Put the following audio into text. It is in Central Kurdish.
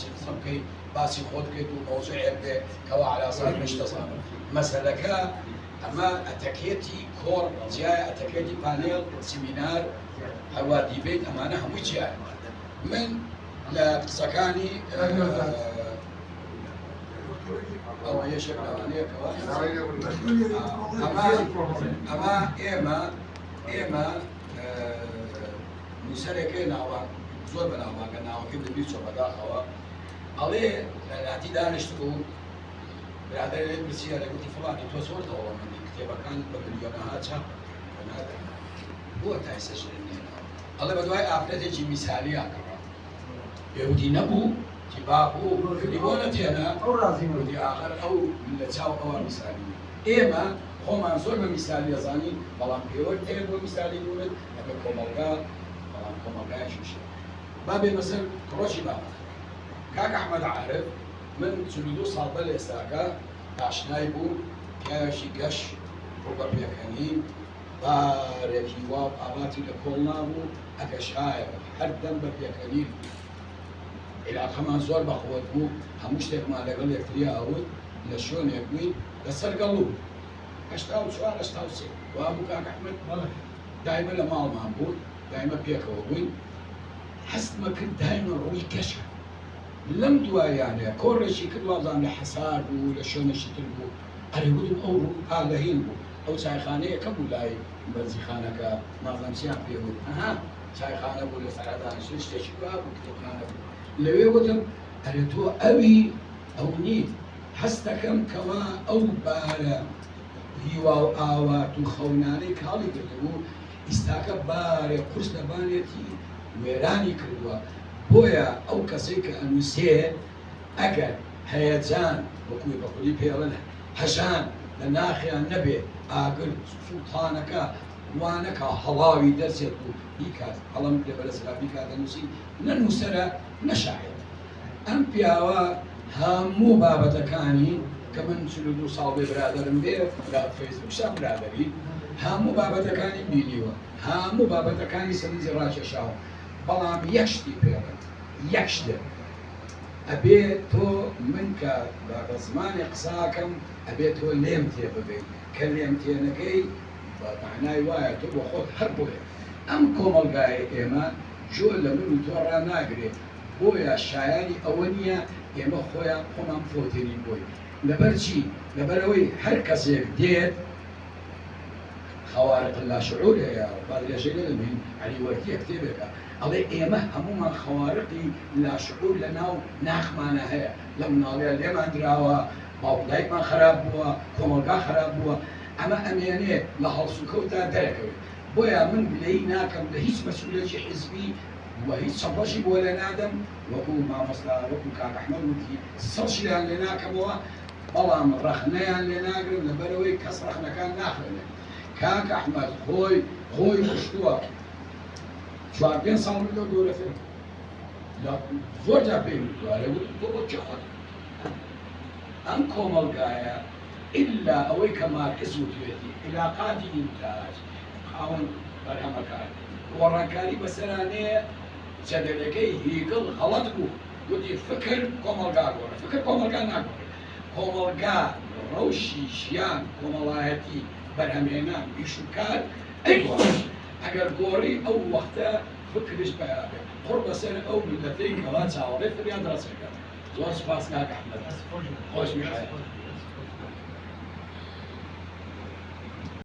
باسی قسم بکەی باسی خۆت بکەیت و مۆزوعێک بێ کەوا عەلا ئاساس نیشتەزانە مەسەلەکە ئەمە ئەتەکێتی کۆڕ جیایە ئەتەکێتی پانێڵ سیمینار هەروە دیبێت ئەمانە هەمووی جیایە من لە قسەکانی ئەوە یەشێک لەوانەیەکەوە ئەمە ئێمە نووسەرێکی ناوە زۆر بەناوبانگە ناوەکەی دەبی چۆ بەداخەوە ئەڵێ لە لاتی دانیشت بوو برادر لێ پرسیە لە گوتی فڵانی تۆ زۆر دەوڵەمەندی کتێبەکان بە ملیۆنەها چاپ نادەن بۆ تایسەژێن نێنەوە ئەڵێ بە دوای ئافرەتێکی میسالی ئاکەوە یەهودی نەبوو تیبا بوو دیبۆنە تێنە وتی ئاخر ئەو لە چاو ئەوە میسالی ئێمە خۆمان زۆر بە میسالی ئەزانین بەڵام پێوە ئێمە بۆ میسالی بوونت ئەبێ کۆمەڵگا بەڵام کۆمەڵگایەکی با بێ مەسەر ڕۆژی بابەت کاک ئەحمەد عارف من 42 ساڵ بە لە ئێستاکە ئاشنای بوو پیاوێکی گەشت ڕوو بە پێکەنین بارێکی وا ئاواتی لە کۆڵ نابوو ئەگەشایە هەر دەم بە پێکەنین عێلاقەمان زۆر بەخۆت بوو هەموو شتێکمان لەگەڵ یەکتریا ئەوت لە شوێنێک بووین لەسەر گەڵوو 84 وا بوو کاک ئەحمەد دایمە لە ماڵمان بوو دایمە پێکەوە بووین حەستمە کرد دایمە ڕووی گەشە لەم دوایانەیە کۆڕێکی کردوازان لە حەسار بوو لە شوێنێکی تر بوو ئەرێ ئەو ڕوو پالەهین بوو ئەو چایخانەیە کە بوو لای بەرزیخانەکە مازەمسیان پێ بوو ئەها چایخانە بوو لە سەرادانیشت شتێکی وا بوو کتێبخانە بوو لەوێ وتم ئەرێ تۆ ئەوی ئەو نیت هەست دەکەم کەوا ئەو بارە هیوا و ئاوات و خەونانەی کاڵی کردبوو ئیستاکە بارێ قورس دەبانێتی وێرانی کردووە بۆیە ئەو کەسەی کە ئەنووسێ ئەگەر هەیەجان وەکوی بەخودی پێڵەن هەژان لە ناخیان نەبێ ئاگر سوڵتانەکە وانەکە هەڵاوی دەرسێت و بیکات هەڵم لە بەرزرا بیکات دەنووسی نەنووسەرە نەشاعر ئەم پیاوە هەموو بابەتەکانی کە من 42 ساڵ بێ برادرم بێ لە فەیسبووکشان برادری هەموو بابەتەکانی بینیوە هەموو بابەتەکانی سەرنجی ڕاکێشاوە بەڵام یەک شتی پێڵێن یەک شتێ ئەبێ تۆ من کە بە زمانی قساکەم ئەبێ تۆ لێم تێ ببێت کە لێم تێنەکەی بە معنای وایە تۆ بۆ خۆت هەر بۆیە ئەم کۆمەڵگای ئێمە جۆ لە من و تۆ ڕاناگرێت بۆیە شایانی ئەوە نییە ئێمە خۆیان خۆمان فۆتێنین بۆی لەبەر چی لەبەرەوەی هەر کەسێک دێت خوارق اللاشعور هەیە بادرێژەی لەمین علیوەرتیە کتێبێکە ئەڵێ ئێمە هەمومان خوارقی لاشعور لە ناو ناخمانە هەیە لە مناڵەیە لێمان دراوە باوڵایکمان خراپ بووە کۆمەلگا خراپ بووە ئەمە ئەمێنێ لە هەڵسوکەوتا دەرەکەوێت بۆیە من گلەی ناکەم لە هیچ مەسئولەتی حیزبی و هیچ چەپەشی بۆ لێ نادەم وەکو مامۆستا وەکو کاک ئەحمەد وتی سەڵشیان لێ ناکەمەوە بەڵام ڕەخنەیان لێ ناگرم لەبەرەوەی کەس ڕەخنەکان ناخوێنێت کاک ئەحمەد خۆی کوشتووە 4-5 ساڵ لەو گەورەتر زۆر جا پێی وتوارێ تۆ بۆ چی خۆت ئەم کۆمەڵگایە ئیلا ئەوەی کە مارکس وتوێتی علاقاتی ئینتاج خاوەن بەرهەمەکار گۆڕانکاری بەسەرانەیە جەدەلەکەی هیگڵ غەڵەت بوو گوتی فکر کۆمەڵگا گۆڕە فکر کۆمەڵگا ناگۆڕێ کۆمەڵگا ڕەوشی ژیان کۆمەڵایەتی بەرهەمێنان ئیشوکار ئەیگۆڕێ ئەگەر گۆڕی ئەو وەختە فکرش بەیابێ قڕ بەسەر ئەو ملەتەی کەوا چاوەڕێ فریان دەڕسەکە زۆر سوپاس کاک ئەحمەد خۆش میخایە